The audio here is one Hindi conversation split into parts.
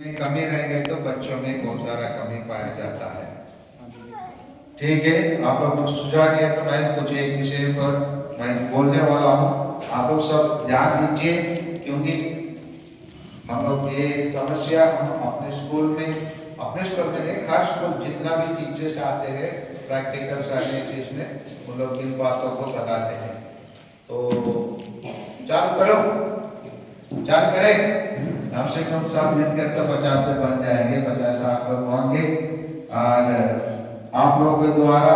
में कमी रह गई तो बच्चों में बहुत सारा कमी पाया जाता है। ठीक है, आप लोग कुछ सुझाव दिया तो मैं कुछ एक विषय पर मैं बोलने वाला हूँ। आप लोग सब ध्यान दीजिए, क्योंकि हम लोग ये समस्या हम अपने स्कूल में नहीं, हर स्कूल जितना भी टीचर्स आते हैं प्रैक्टिकल साइंस में उन लोग इन बातों को बताते हैं। तो चालू करें। कम से कम सब मिलकर तो 50 पे बन जाएंगे, 50 आप लोग होंगे और आप लोगों के द्वारा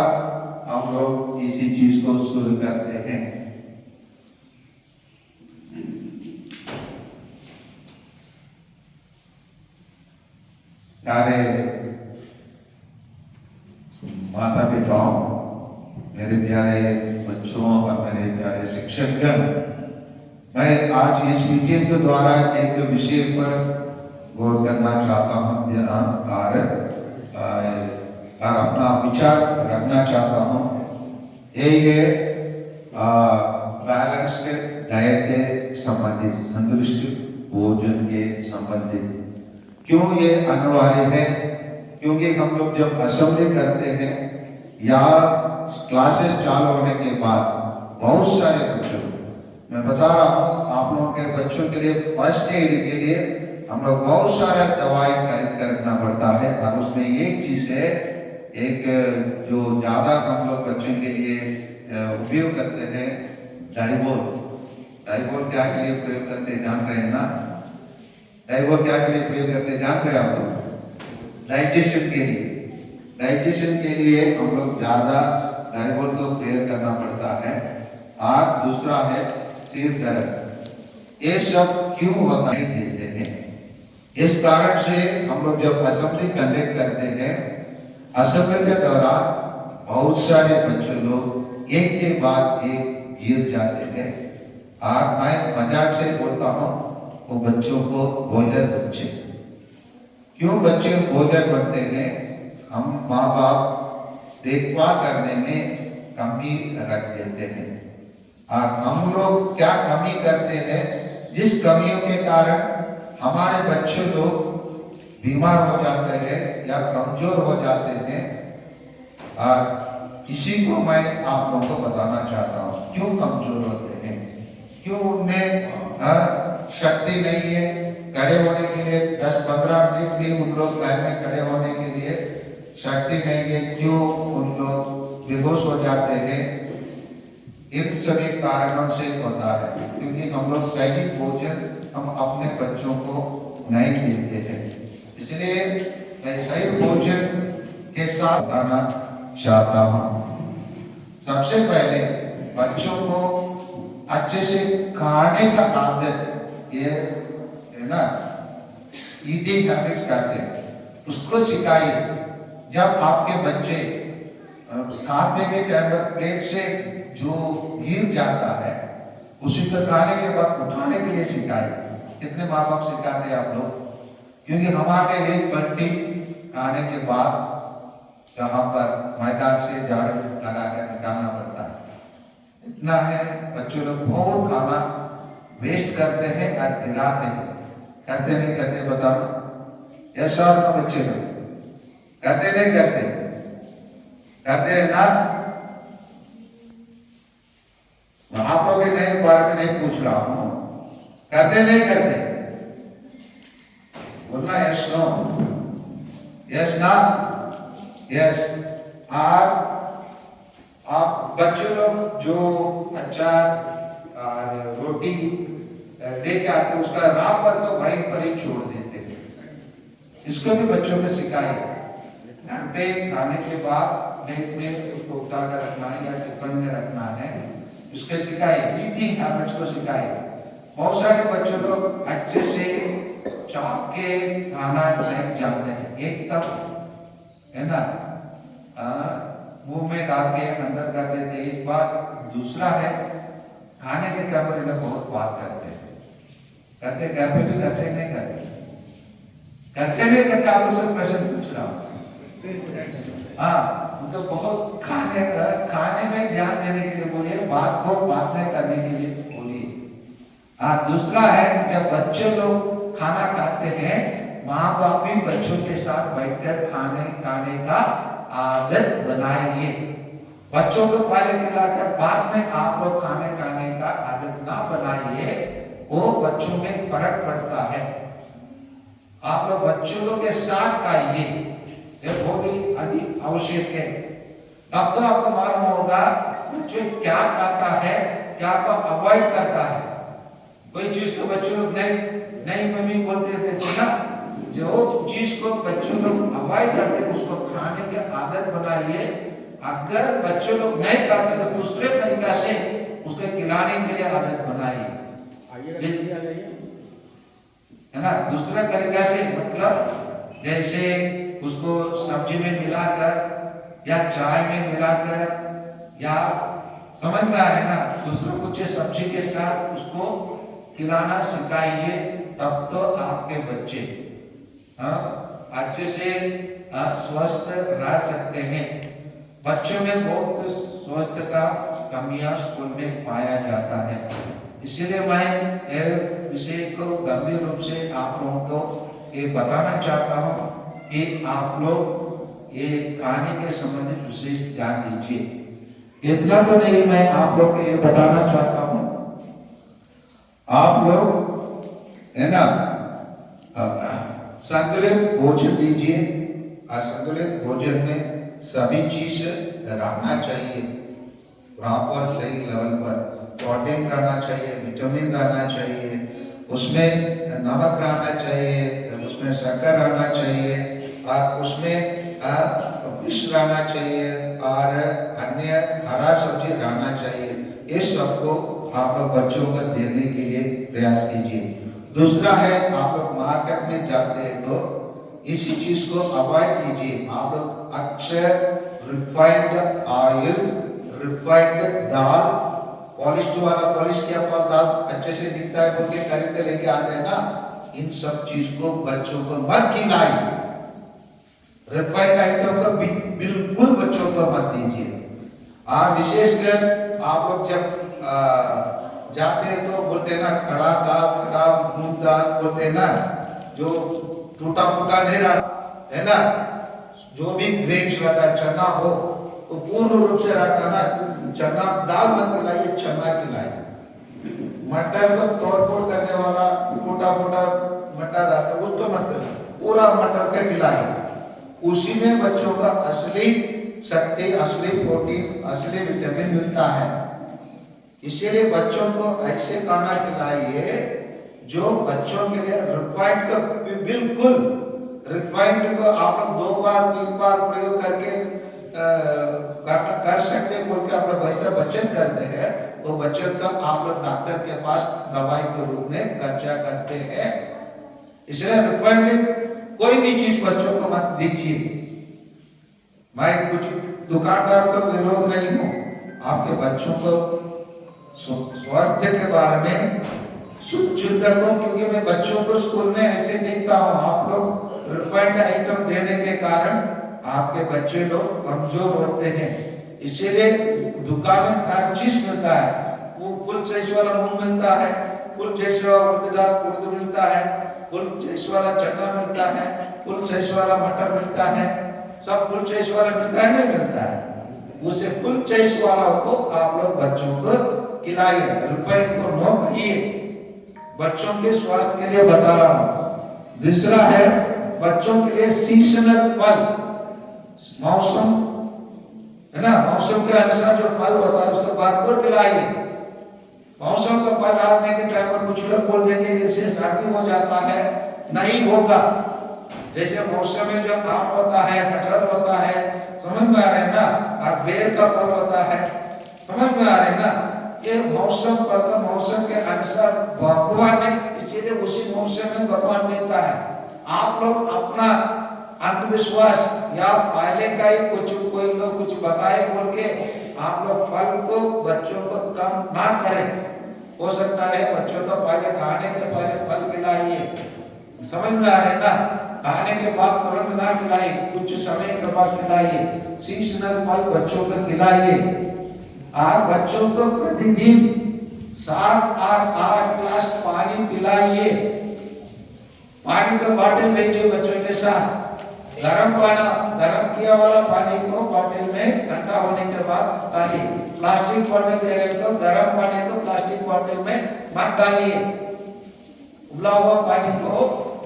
हम लोग इसी चीज को शुरू करते हैं। सारे माता पिताओं, मेरे प्यारे बच्चों और मेरे प्यारे शिक्षकगण, मैं आज इस मीटिंग के द्वारा एक विषय पर गौर करना चाहता हूँ और अपना विचार रखना चाहता हूँ। ये बैलेंस्ड डाइट के संबंधित, तंदुरुस्त भोजन के संबंधित क्यों ये अनिवार्य है? क्योंकि हम लोग जब असेंबली करते हैं या क्लासेस चालू होने के बाद बहुत सारे बच्चों, मैं बता रहा हूँ आप लोगों के बच्चों के लिए फर्स्ट एड के लिए हम लोग बहुत सारा दवाई खरीद कर रखना पड़ता है। और उसमें एक चीज है, एक जो ज्यादा हम लोग बच्चों के लिए उपयोग करते हैं, डाइबोल। डाइबोल क्या के लिए प्रयोग करते जान रहे हैं ना? डाइबोल क्या के लिए प्रयोग करते जान रहे आप लोग? डाइजेशन के लिए। डाइजेशन के लिए हम लोग ज्यादा डाइबोल को प्रयोग करना पड़ता है। और दूसरा है सिर दर्द। ये सब क्यों होता है देते हैं? इस कारण से हम लोग जब असेंबली कंडक्ट करते हैं, असेंबली के दौरान बहुत सारे बच्चे लोग एक के बाद एक गिर जाते हैं। और मैं मजाक से बोलता हूँ, वो बच्चों को बॉयलर बच्चे। क्यों बच्चे बॉयलर बनते हैं? हम माँ बाप देखभाल करने में कमी रख देते हैं। और हम लोग क्या कमी करते हैं, जिस कमियों के कारण हमारे बच्चे लोग बीमार हो जाते हैं या कमजोर हो जाते हैं। और इसी को मैं आप लोगों को बताना चाहता हूँ, क्यों कमजोर होते हैं, क्यों उनमें शक्ति नहीं है खड़े होने के लिए। 10-15 मिनट भी उन लोग लाइन में खड़े होने के लिए शक्ति नहीं है। क्यों उन लोग बेहोश हो जाते हैं? इन सभी कारणों से होता है, क्योंकि हम लोग सही भोजन हम अपने बच्चों को नहीं देते हैं। इसलिए मैं सही भोजन के साथ बताना चाहता हूँ। सबसे पहले बच्चों को अच्छे से खाने का आदत, ये है ना, ईटिंग हैबिट्स कहते हैं, उसको सिखाइए। जब आपके बच्चे खाते के टाइम पर प्लेट से जो गिर जाता है, उसी को खाने के बाद उठाने के लिए सिखाइए। कितने माँ बाप सिखाते हैं आप लोग? क्योंकि हमारे एक बंटी खाने के बाद यहाँ पर मैदान से झाड़ू लगा कर निकालना पड़ता है। इतना है, बच्चों लोग बहुत खाना वेस्ट करते हैं और गिराते हैं। करते नहीं करते बताओ? ऐसा ना बच्चे लोग करते नहीं करते? करते हैं ना? आप लोग नहीं बारे में नहीं पूछ रहा हूं, करते नहीं करते? बोलना यस नो, यस ना, यस। आप बच्चे लोग जो अचार रोटी लेके आते, उसका राह पर तो भाई पर ही छोड़ देते हैं। इसको भी बच्चों को सिखाइए। घर पे खाने के बाद प्लेट में उसको उठा कर रखना है या टिफिन में रखना है, उसके सिखाइए। ईटिंग हैबिट्स को सिखाइए। बहुत सारे बच्चों लोग अच्छे से चाप के खाना नहीं जानते हैं, एक तब है ना मुंह में डाल के अंदर कर देते हैं। एक बात। दूसरा है, खाने के टाइम पर लोग बहुत बात करते हैं। करते घर पे भी करते नहीं करते? करते नहीं करते? आप लोग सब प्रश्न पूछ रहा हूँ। हाँ, मतलब बहुत खाने में ध्यान देने के लिए बोलिए, बात को बात नहीं करने के लिए बोलिए। हाँ, दूसरा है, जब बच्चे लोग खाना खाते हैं माँ बाप भी बच्चों के साथ बैठकर खाने का आदत बनाइए। बच्चों को पहले खिलाकर बाद में आप लोग खाने का आदत ना बनाइए, वो बच्चों में फर्क पड़ता है। आप लोग बच्चों लोग के साथ खाइए, ये बहुत ही अधिक आवश्यक है। तब तो आपको मालूम होगा बच्चों क्या खाता है, क्या को अवॉइड करता है। कोई चीज को बच्चों लोग नहीं मम्मी बोलते थे ना, जो चीज को बच्चों लोग अवॉइड करते हैं उसको खाने की आदत बनाइए। अगर बच्चों लोग नहीं खाते तो दूसरे तरीका से उसको खिलाने के लिए आदत बनाइए, है ना। दूसरा तरीका से मतलब जैसे उसको सब्जी में मिलाकर या चाय में मिलाकर, या समझ में आ रहा है ना, दूसरों कुछ सब्जी के साथ उसको खिलाना सिखाइए। तब तो आपके बच्चे अच्छे से स्वस्थ रह सकते हैं। बच्चों में बहुत स्वस्थ का कमियां स्कूल में पाया जाता है। इसीलिए मैं विषय को गंभीर रूप से आप लोगों को ये बताना चाहता हूँ कि आप लोग ये खाने के संबंधित विशेष ध्यान दीजिए। इतना तो नहीं, मैं आप लोग को ये बताना चाहता हूँ, आप लोग है ना संतुलित भोजन दीजिए। और संतुलित भोजन में सभी चीज रहना चाहिए प्रॉपर सही लेवल पर। प्रोटीन रहना चाहिए, विटामिन रहना चाहिए, उसमें नमक रहना चाहिए, उसमें शक्कर रहना चाहिए, और उसमें फिश रहना चाहिए, और अन्य हरा सब्जी रहना चाहिए। ये सबको आप लोग बच्चों को देने के लिए प्रयास कीजिए। दूसरा है, आप लोग मार्केट में जाते हैं तो इसी चीज को अवॉइड कीजिए। आप लोग अक्सर रिफाइंड ऑयल, रिफाइंड दाल, पॉलिश वाला, पॉलिश किया हुआ दाल अच्छे से दिखता है बोल के खरीद के लेके आते हैं ना, इन सब चीज को बच्चों को मत खिलाइए। रिफाइंड आइटम को बिल्कुल बच्चों को मत दीजिए। विशेषकर आप लोग जब जाते हैं तो बोलते हैं ना, खड़ा दाल, खड़ा मूंग दाल बोलते हैं ना, जो टूटा फूटा नहीं रहता है ना, जो भी ग्रेन्स रहता है, चना हो तो पूर्ण रूप से रहता ना, चना दाल मत खिलाइए, चना खिलाइए। मटर को तोड़ फोड़ करने वाला टूटा फूटा मटर रहता है उसको मत, पूरा मटर के खिलाइए। उसी में बच्चों का असली शक्ति, असली प्रोटीन, असली विटामिन मिलता है। इसीलिए बच्चों को ऐसे खाना खिलाइए जो बच्चों के लिए रिफाइंड का, बिल्कुल रिफाइंड को आप लोग 2 बार 3 बार प्रयोग करके कर सकते हैं बोल के अपना पैसा बचत करते हैं, वो बचत का आप लोग डॉक्टर के पास दवाई के रूप में खर्चा करते हैं। इसलिए रिफाइंड कोई भी चीज बच्चों को मत दीजिए। मैं कुछ दुकानदार को विरोध नहीं हूँ, आपके बच्चों को स्वास्थ्य के बारे में चिंतक हूँ, क्योंकि मैं बच्चों को स्कूल में ऐसे देखता हूँ, आप लोग रिफाइंड आइटम देने के कारण आपके बच्चे लोग कमजोर होते हैं। इसीलिए दुकान में हर चीज मिलता है, वो फुल साइज वाला मूंग मिलता है, फुल साइज वाला उर्द मिलता है, फुल साइज वाला चना मिलता है, फुल साइज वाला मटर मिलता है, सब फुल साइज वाला मिलता है, नहीं मिलता है। उसे फुल साइज वाला को आप लोग बच्चों को खिलाइए, रिफाइंड को नो कहिए। बच्चों के स्वास्थ्य के लिए बता रहा हूं। दूसरा है, बच्चों के लिए सीजनल फल, मौसम है ना, मौसम के अनुसार जो फल होता है उसको भरपूर खिलाइए। मौसम का फल आने के टाइम पर कुछ लोग बोल देंगे इससे सर्दी हो जाता है, नहीं होगा। जैसे मौसम में जो आम होता है, कटहल होता है, समझ में आ रहे हैं ना, और बेर का फल होता है, समझ में आ रहे हैं ना, ये मौसम फल का मौसम के अनुसार भगवान ने, इसीलिए उसी मौसम में भगवान देता है। आप लोग अपना अंधविश्वास या पहले का ही कुछ कोई लोग कुछ बताए बोल के आप लोग फल को बच्चों को कम ना करें। हो सकता है बच्चों को पहले खाने के पहले फल खिलाइए, समझ में आ रहे हैं ना, खाने के बाद तुरंत ना खिलाइए, कुछ समय के बाद खिलाइए। सीजनल फल बच्चों को खिलाइए। आप बच्चों को प्रतिदिन 7 और 8 ग्लास पानी पिलाइए। पानी का बॉटल भेजिए बच्चों के साथ। गर्म किया वाला पानी को बॉटल में ठंडा होने के बाद डालिए। प्लास्टिक बॉटल दे रहे तो गर्म पानी को प्लास्टिक बॉटल में मत डालिए। उबला हुआ पानी को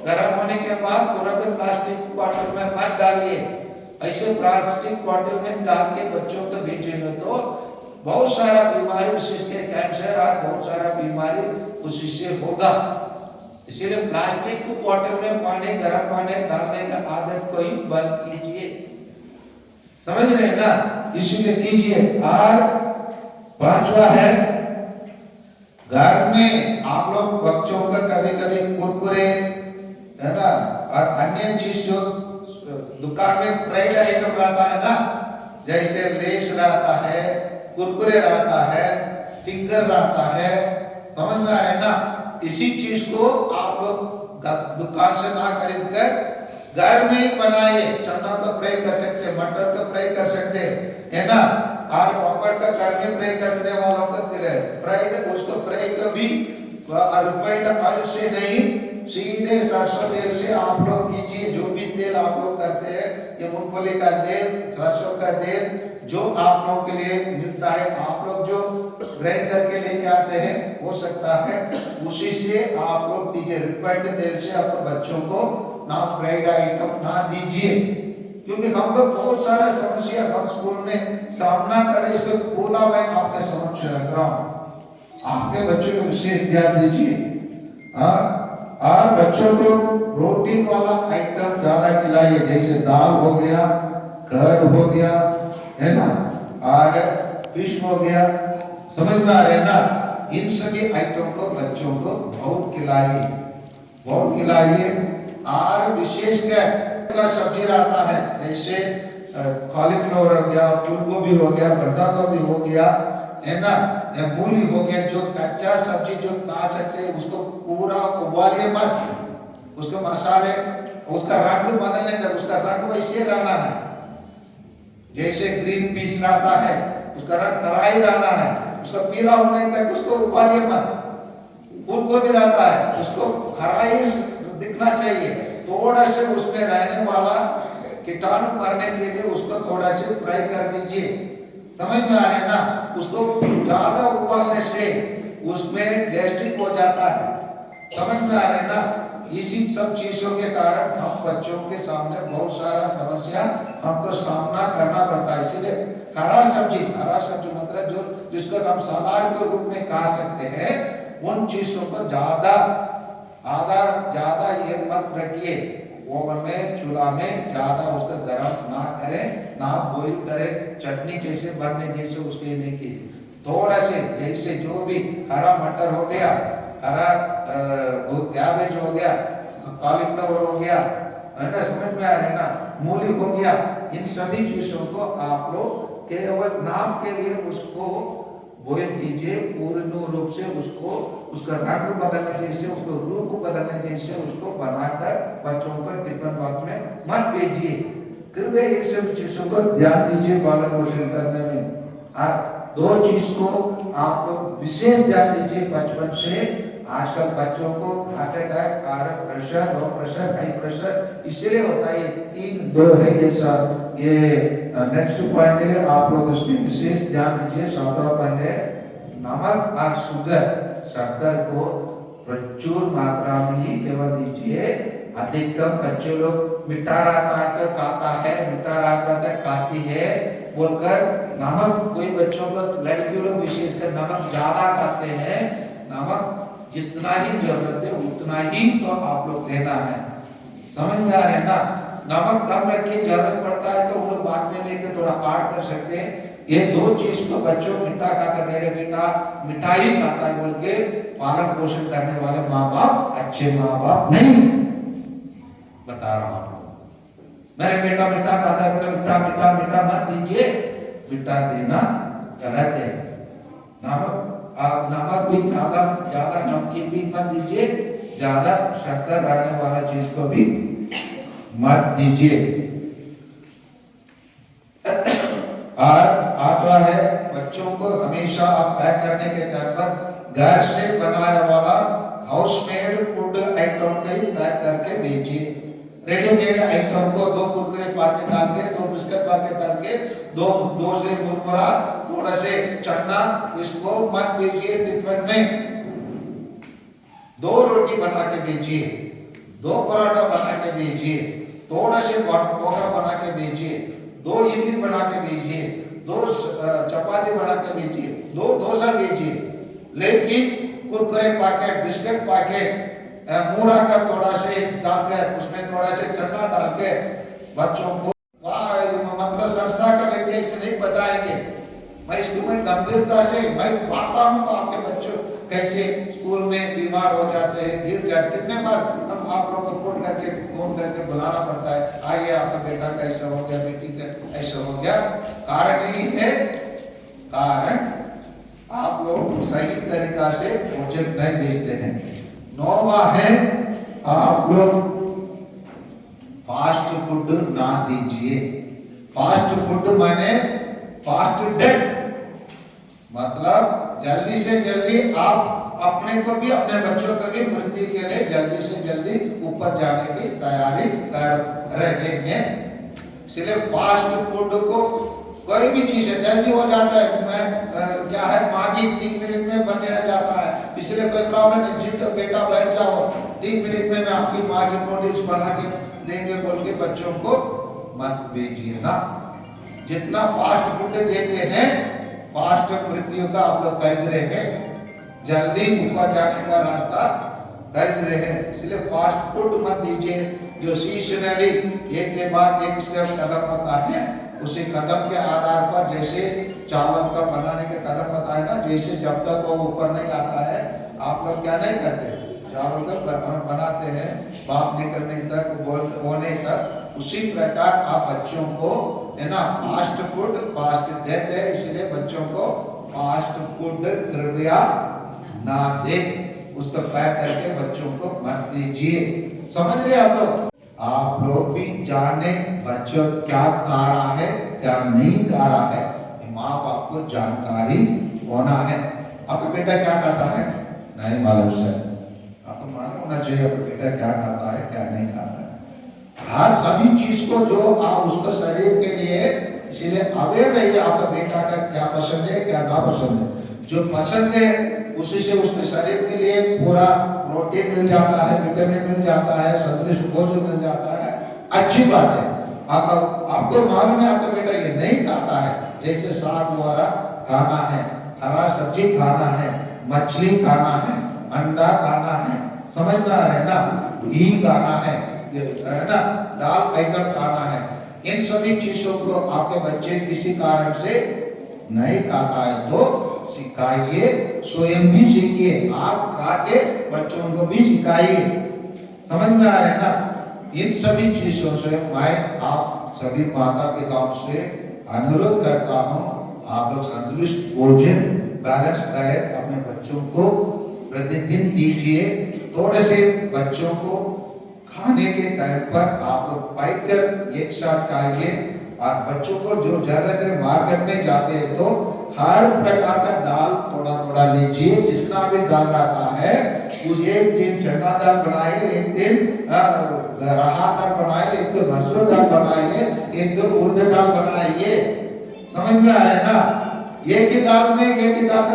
गर्म होने के बाद तुरंत प्लास्टिक बॉटल में मत डालिए। ऐसे प्लास्टिक बॉटल में डाल के बच्चों को भेजेंगे तो बहुत सारा बीमारी, विशेषकर कैंसर और बहुत सारा बीमारी उसी से होगा। इसीलिए प्लास्टिक को बॉटल में पानी, गर्म पानी डालने का आदत को ही बंद कीजिए। समझ रहे हैं ना? इसीलिए कीजिए। और पांचवा है, घर में आप लोग बच्चों का कभी कभी कुरकुरे है ना और अन्य चीज जो दुकान में फ्राइड आइटम रहता है ना, जैसे लेस रहता है, कुरकुरे रहता है, फिंगर रहता है, समझ में आ रहा है ना? इसी चीज को आप लोग दुकान से ना खरीद कर घर में ही बनाइए। चना का फ्राई कर सकते हैं, मटर का फ्राई कर सकते हैं, है ना? और पापड़ का घर में फ्राई करने वालों का फ्राइड, उसको फ्राई कभी रिफाइंड ऑयल से नहीं, सीधे सरसों तेल से आप लोग कीजिए। जो भी तेल आप लोग करते हैं, ये मूंगफली का तेल, सरसों का तेल जो आप लोगों के लिए मिलता है, आप लोग जो ग्राइंड करके लेके आते हैं, हो सकता है उसी से आप लोग दीजिए। रिफाइंड तेल से आपको बच्चों को ना फ्राइड आइटम ना दीजिए, क्योंकि हम लोग बहुत सारा समस्या हम स्कूल में सामना कर रहे हैं। इसको पूरा मैं आपके समक्ष रख रहा हूँ, आपके बच्चों को विशेष ध्यान दीजिए। और बच्चों को प्रोटीन वाला आइटम ज्यादा खिलाइए, जैसे दाल हो गया, कर्ड हो गया, है ना, और फिश हो गया। समझ में आ रहे हैं ना? इन सभी आइटम को बच्चों को बहुत खिलाइए, बहुत खिलाइए। और विशेषकर का सब्जी रहता है, जैसे कॉलीफ्लावर हो गया, फूल गोभी हो गया, बंधा गोभी हो गया, है ना, या मूली हो गया, जो कच्चा सब्जी जो खा सकते हैं उसको पूरा उबालिए मत, उसको मसाले, उसका रंग बदलने तक उसका रंग वैसे रहना है। जैसे ग्रीन पीस रहता है, उसका रंग हरा ही रहना है, उसका पीला होने तक उसको उबालिए मत। फूल गोभी रहता है, उसको हरा ही दिखना चाहिए, थोड़ा से उसमें रहने वाला कीटाणु मरने के लिए उसको थोड़ा से फ्राई कर दीजिए। समझ में आ रहा है ना? उसको ज्यादा उबालने से उसमें गैस्ट्रिक हो जाता है। समझ में आ रहा है ना? इसी सब चीजों के कारण हम बच्चों के सामने बहुत सारा समस्या हमको सामना करना पड़ता है। इसीलिए हरा सब्जी मतलब जो जिसको हम सलाद के रूप में खा सकते हैं, उन चीजों को ज्यादा ये मत रखिए। ओवन में, चूल्हा में ज्यादा उसको गर्म ना करें, ना बॉईल करें। चटनी कैसे बनने जैसे उसके लिए की थोड़ा से, जैसे जो भी हरा मटर हो गया, हरा कैबेज हो गया, कॉलीफ्लावर हो गया, है ना, समझ में आ रहा है ना, मूली हो गया, इन सभी चीजों को आप लोग केवल नाम के लिए उसको बॉईल कीजिए। पूर्ण रूप से उसको, उसका रंग बदलने जैसे, उसको रूप बदलने जैसे उसको बनाकर बच्चों को टिफिन बॉक्स में मत भेजिए। कृपया इन सब चीजों को ध्यान दीजिए पालन पोषण करने में। और दो चीज को आप लोग विशेष ध्यान दीजिए बचपन से। आजकल बच्चों को heart attack, pressure, low pressure, high pressure इसलिए होता है। ये 3-2 है ये नेक्स्ट पॉइंट है, आप लोग उसमें विशेष ध्यान दीजिए। 7वां पॉइंट है नमक और शक्कर को प्रचुर मात्रा में ही केवल दीजिए। अधिकतम बच्चे लोग मीठा रहता खाता है, मीठा रहता खाती है बोलकर नमक, कोई बच्चों को, लड़की लोग विशेषकर नमक ज्यादा खाते हैं। नमक जितना ही जरूरत है उतना ही तो आप लोग लेना है। समझ में आ रहा है ना? नमक कम रखिए, जरूरत पड़ता है तो वो लोग बाद में लेके थोड़ा ऐड कर सकते हैं। ये दो चीज को बच्चों मीठा खाता, मेरे बेटा मिठाई खाता है बोल के पालन पोषण करने वाले माँ बाप अच्छे माँ बाप नहीं। बता रहा हूँ, मेरे बेटा मीठा खाता है, मीठा मीठा मीठा मत दीजिए, मीठा देना गलत है। नमक भी ज्यादा नमकीन भी मत दीजिए, ज्यादा शक्कर रहने वाला चीज को भी मत दीजिए। और 8वां है, बच्चों को हमेशा आप पैक करने के टाइम पर घर से बनाया वाला house made food item item का ही पैक करके भेजिए। रेडीमेड आइटम को 2 कुरकुरे पैकेट डाल के, 2 बिस्किट पैकेट डाल के, दो से मुरमुरा, थोड़ा से चना, इसको मत भेजिए टिफिन में। 2 रोटी बना के भेजिए, 2 पराठा बना के भेजिए, थोड़ा से पोहा बना के भेजिए, 2 इडली बना के भेजिए, 2 चपाती बना के भेजिए, 2 डोसा भेजिए। लेकिन कुरकुरे पैकेट, बिस्किट पैकेट, मूरा का थोड़ा से डालकर, उसमें थोड़ा से चना डाल के बच्चों को मतलब संस्था का व्यक्ति इसे नहीं बताएंगे। मैं इसको मैं गंभीरता से मैं पाता हूँ आपके बच्चों कैसे स्कूल में बीमार हो जाते हैं, गिर जाते। कितने बार हम आप लोगों को फोन करके बुलाना पड़ता है, आइए आपका बेटा का ऐसा हो गया, बेटी का ऐसा हो गया। कारण यही है, कारण आप लोग सही तरीका से भोजन नहीं भेजते हैं। 9वां है, आप लोग फास्ट फूड ना दीजिए। फास्ट फूड माने फास्ट डेथ, मतलब जल्दी से जल्दी आप अपने को भी अपने बच्चों को भी मृत्यु के लिए जल्दी से जल्दी ऊपर जाने की तैयारी कर रहे हैं। इसलिए फास्ट फूड को कोई भी चीज है जल्दी हो जाता है, मैं क्या है मैगी 3 मिनट में बनाया जाता है, इसलिए कोई प्रॉब्लम नहीं, जिट बेटा बैठ जाओ 3 मिनट में मैं आपकी मैगी नूडल्स बना के देंगे बोल के बच्चों को मत भेजिए ना। जितना फास्ट फूड देते हैं, फास्ट मृत्यु का आप लोग खरीद रहे हैं, जल्दी ऊपर जाने का रास्ता खरीद रहे हैं। इसलिए फास्ट फूड मत दीजिए। जो सीजनली एक के बाद एक स्टेप कदम होता है, उसी कदम के आधार पर, जैसे चावल का बनाने के कदम बताए ना, जैसे जब तक वो ऊपर नहीं आता है आप लोग क्या नहीं करते, चावल का बनाते हैं भाप निकलने तक, होने तक। उसी प्रकार आप बच्चों को है ना, फास्ट फूड फास्ट डेथ है, इसलिए बच्चों को फास्ट फूड कृपया ना दे, उसको पैक करके बच्चों को मत दीजिए। समझ रहे आप लोग? आप लोग भी जाने बच्चों क्या खा रहा है क्या नहीं खा रहा है, माँ बाप को जानकारी होना है। आपका बेटा क्या खाता है नहीं मालूम से, आपको मालूम होना चाहिए आपका बेटा क्या खाता है क्या नहीं खाता है। हर सभी चीज को जो आप उसको शरीर के लिए, इसीलिए अवेयर रहिए आपका बेटा का क्या पसंद है क्या ना पसंद है। जो पसंद है उसी से उसके शरीर के लिए पूरा प्रोटीन मिल जाता है, विटामिन मिल जाता है, संतुलित भोजन मिल जाता है, अच्छी बात है। आपको मालूम है आपका बेटा ये नहीं खाता है, जैसे साग द्वारा खाना है, हरा सब्जी खाना है, मछली खाना है, अंडा खाना है, समझ में आ रहा है ना, घी खाना है ना, दाल आइटम खाना है। इन सभी चीजों को आपके बच्चे किसी कारण से नहीं खाता है तो सिखाइए, स्वयं भी सीखिए, आप खा के बच्चों को भी सिखाइए। समझ में आ रहा है ना? इन सभी चीजों से मैं आप सभी माता पिताओं से अनुरोध करता हूँ, आप लोग संतुलित भोजन बैलेंस डाइट अपने बच्चों को प्रतिदिन दीजिए। थोड़े से बच्चों को खाने के टाइम पर आप लोग बैठ कर एक साथ खाइए। और बच्चों को जो जरूरत है मार्केट में जाते हैं तो हर प्रकार का दाल थोड़ा थोड़ा लीजिए, जितना भी दाल आता है उस एक दिन चना दाल बनाइए, एक दिन राहत दाल बनाइए, एक दिन मसूर दाल बनाइए, एक दिन उड़द दाल बनाइए। समझ में आया ना? एक ही दाल में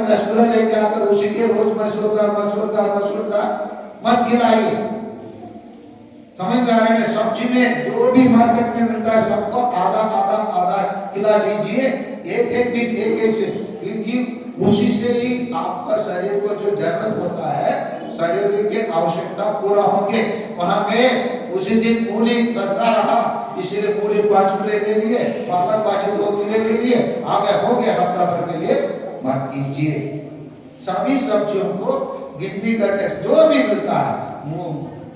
10 किलो लेके आकर उसी के रोज मसूर दाल मत खिलाइए। समझ में आ रहा है? सब्जी में जो भी मार्केट में मिलता है सबको आधा खिला दीजिए, एक दिन एक से, क्योंकि उसी से ही आपका शरीर को जो जरूरत होता है, शरीर की आवश्यकता पूरा होंगे। वहां गए उसी दिन मूली सस्ता रहा, इसीलिए मूली 5 किलो ले लिए, पालक 2 किलो ले लिए, आगे हो गया हफ्ता भर के लिए मत कीजिए। सभी सब्जियों को गिनती करके जो भी मिलता है,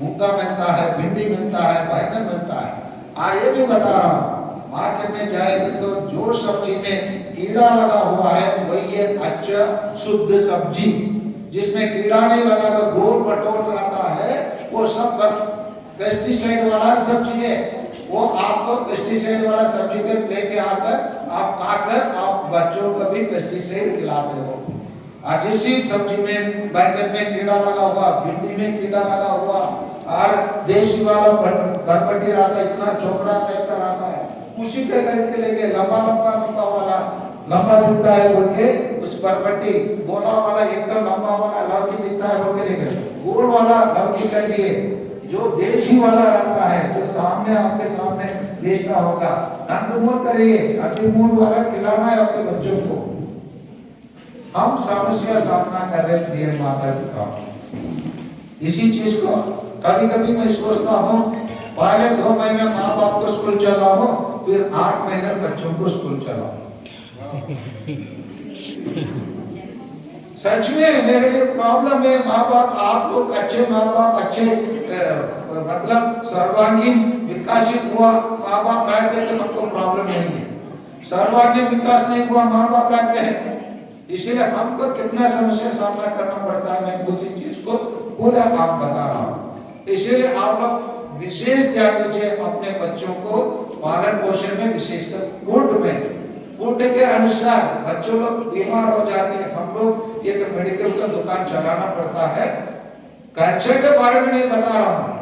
मूंगा मिलता है, भिंडी मिलता है, बैंगन मिलता है। और ये भी बता रहा हूँ, मार्केट में जाएंगे तो जो सब्जी में कीड़ा लगा हुआ है वही है अच्छा शुद्ध सब्जी। जिसमें कीड़ा नहीं लगा तो गोल मटोल रहता है, वो सब पेस्टिसाइड वाला सब्जी है। वो आपको पेस्टिसाइड वाला सब्जी को लेके आकर आप खाकर आप बच्चों को भी पेस्टिसाइड खिलाते हो। और जिस सब्जी में बैंगन में कीड़ा लगा हुआ, भिंडी में कीड़ा लगा हुआ, और देशी वाला गणपति रहता इतना चोकरा टाइप का रहता है, उसी के खरीद के लेके लंबा वाला लंबा दिखता है बोल के उस बरबट्टी गोला वाला एकदम लंबा वाला लौकी दिखता है बोल के लेके गोल वाला लौकी कर दिए। जो देशी वाला रहता है जो सामने आपके सामने बेचना होगा, कंदमूल करिए, कंदमूल वाला खिलाना है आपके बच्चों को। हम समस्या सामना कर रहे हैं माता पिता, इसी चीज को कभी मैं सोचता हूँ पहले 2 महीने माँ बाप को स्कूल चलाओ, फिर 8 महीने बच्चों को स्कूल चलाओ। सच में मेरे लिए प्रॉब्लम है। माँ बाप आप लोग अच्छे माँ बाप अच्छे मतलब सर्वांगीण विकासित हुआ माँ बाप रहते तो हमको प्रॉब्लम नहीं है। सर्वांगीण विकास नहीं हुआ माँ बाप रहते हैं, इसीलिए हमको कितना समस्या सामना करना पड़ता है। मैं उसी चीज को पूरा आप बता रहा हूँ। इसीलिए आप लोग विशेष ध्यान दीजिए अपने बच्चों को पालन पोषण में, विशेषकर फूड में। फूड के अनुसार बच्चों लोग बीमार हो जाते हैं, हम लोग एक मेडिकल का दुकान चलाना पड़ता है। खर्चे के बारे में नहीं बता रहा हूँ,